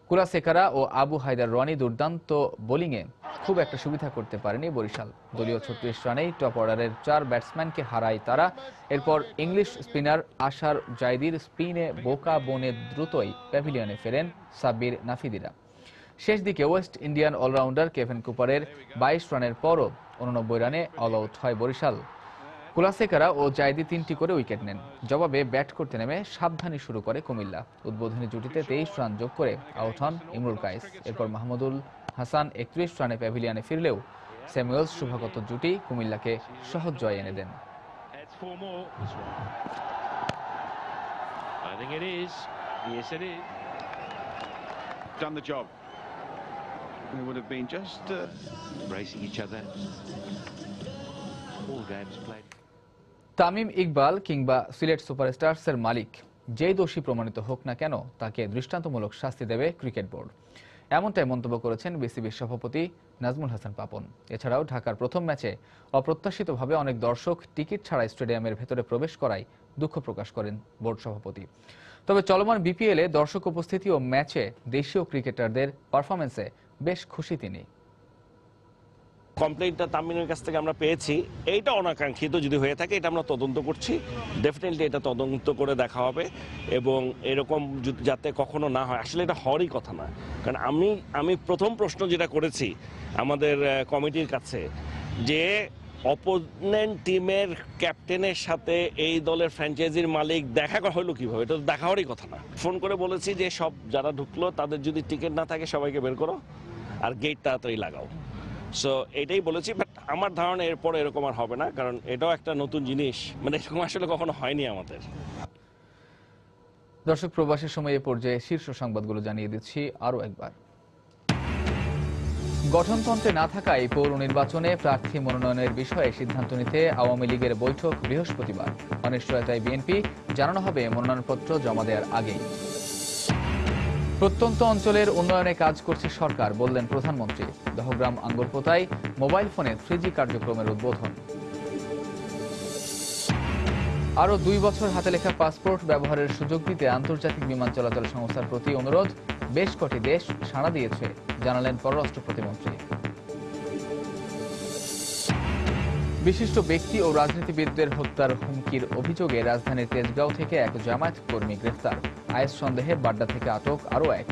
কুলাসেকারা ও আবু হায়দার রনি দুর্দান্ত বোলিংয়ে খুব একটা সুবিধা করতে পারেনি বরিশাল। দলীয় 36 রানেই টপ অর্ডারের 4 ব্যাটসম্যানকে হারায় তারা। এরপর ইংলিশ স্পিনার আশার জায়দির স্পিনে বোকা বনে দ্রুতই প্যাভিলিয়নে ফেরেন সাব্বির নাফিদিরা। শেষ দিকে ওয়েস্ট ইন্ডিয়ান অলরাউন্ডার কেভেন কুপারের 22 রানের পরও 89 রানে অল আউট হয় বরিশাল। কুলাসেকারা ও জায়দি 3টি করে উইকেট নেন। জবাবে ব্যাট করতে নেমে সাবধানী শুরু করে কুমিল্লা। উদ্বোধনী জুটিতে 23 রান যোগ করে আউট হন ইমরুল কায়েস। এরপর মাহমুদুল হাসান 31 রানে প্যাভিলিয়নে ফিরলেও স্যামুয়েলস শুভাগত জুটি কুমিল্লাকে সহজ জয় এনে দেন। I think it is. Yes, it is. Done the job. We would have been just bracing each other. All games played. Tamim Iqbal কিংবা সিলেট সুপারস্টার্সের মালিক যেই দোষী প্রমাণিত হোক না কেন তাকে দৃষ্টান্তমূলক শাস্তি দেবে ক্রিকেট বোর্ড, এমনটাই মন্তব্য করেছেন বিসিবির সভাপতি নাজমুল হাসান পাপন। এছাড়াও ঢাকার প্রথম ম্যাচে অপ্রত্যাশিতভাবে অনেক দর্শক টিকিট ছাড়াই স্টেডিয়ামের ভেতরে প্রবেশ করায় দুঃখ প্রকাশ করেন বোর্ড সভাপতি। তবে চলমান বিপিএলে দর্শক উপস্থিতি ও ম্যাচে দেশীয় ক্রিকেটারদের পারফরমেন্সে বেশ খুশি তিনি। কমপ্লেইনটা তামিমের কাছ থেকে আমরা পেয়েছি, এইটা অনাকাঙ্ক্ষিত যদি হয়ে থাকে এটা আমরা তদন্ত করছি। ডেফিনেটলি এটা তদন্ত করে দেখা হবে এবং এরকম যাতে কখনো না হয়। আসলে এটা হওয়ারই কথা না, কারণ আমি প্রথম প্রশ্ন যেটা করেছি আমাদের কমিটির কাছে যে অপোনেন্ট টিমের ক্যাপ্টেনের সাথে এই দলের ফ্র্যাঞ্চাইজির মালিক দেখা হলো কিভাবে, এটা তো দেখা হওয়ারই কথা না। ফোন করে বলেছি যে সব যারা ঢুকলো তাদের যদি টিকিট না থাকে সবাইকে বের করো আর গেট তাড়াতাড়ি লাগাও। সো এটাই বলেছি, বাট আমার ধারণা এরপরে এরকম আর হবে না, কারণ এটাও একটা নতুন জিনিস, মানে এরকম আসলে কখনো হয়নি আমাদের। দর্শক, প্রবাসের সময় এ পর্যায়ে শীর্ষ সংবাদগুলো জানিয়ে দিচ্ছি আরও একবার। গঠনতন্ত্রে না থাকায় পৌর নির্বাচনে প্রার্থী মনোনয়নের বিষয়ে সিদ্ধান্ত নিতে আওয়ামী লীগের বৈঠক বৃহস্পতিবার। অনিশ্চয়তায় বিএনপি, জানানো হবে মনোনয়নপত্র জমা দেওয়ার আগেই। প্রত্যন্ত অঞ্চলের উন্নয়নে কাজ করছে সরকার, বললেন প্রধানমন্ত্রী। দহগ্রাম আঙ্গরপোতায় মোবাইল ফোনে 3G কার্যক্রমের উদ্বোধন। আরও 2 বছর হাতে লেখা পাসপোর্ট ব্যবহারের সুযোগ দিতে আন্তর্জাতিক বিমান চলাচল সংস্থার প্রতি অনুরোধ। বেশ কটি দেশ সাড়া দিয়েছে, জানালেন পররাষ্ট্র প্রতিমন্ত্রী। বিশিষ্ট ব্যক্তি ও রাজনীতিবিদদের হত্যার হুমকির অভিযোগে রাজধানীর তেজগাঁও থেকে এক জামায়াত কর্মী গ্রেফতার। আইএস সন্দেহে বাড্ডা থেকে আটক আরও এক।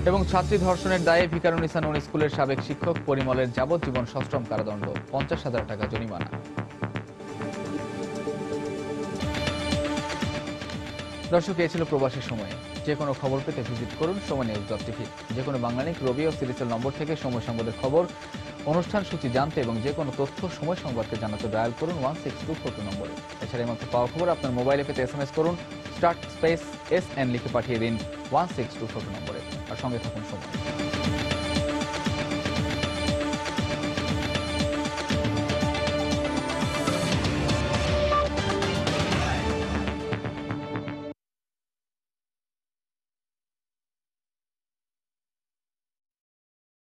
এবং ছাত্রী ধর্ষণের দায়ে ভিকারুননিসা নূন স্কুলের সাবেক শিক্ষক পরিমলের যাবজ্জীবন সশ্রম কারাদণ্ড, 50,000 টাকা জরিমানা। দর্শক, এ ছিল প্রবাসের সময়। যে কোনো খবর পেতে ভিজিট করুন সময়নিউজ.টিভি। যে কোনো বাংলালিংক, রবি ও সিরিজের নম্বর থেকে সময় সংবাদের খবর, অনুষ্ঠান সূচি জানতে এবং যে কোনো তথ্য সময় সংবাদকে জানাতে ডায়াল করুন 16242 নম্বরে। এছাড়া এইমাত্র পাওয়া খবর আপনার মোবাইলে পেতে SMS করুন START SN লিখে পাঠিয়ে দিন 16242 নম্বরে। আর সঙ্গে থাকুন সময়।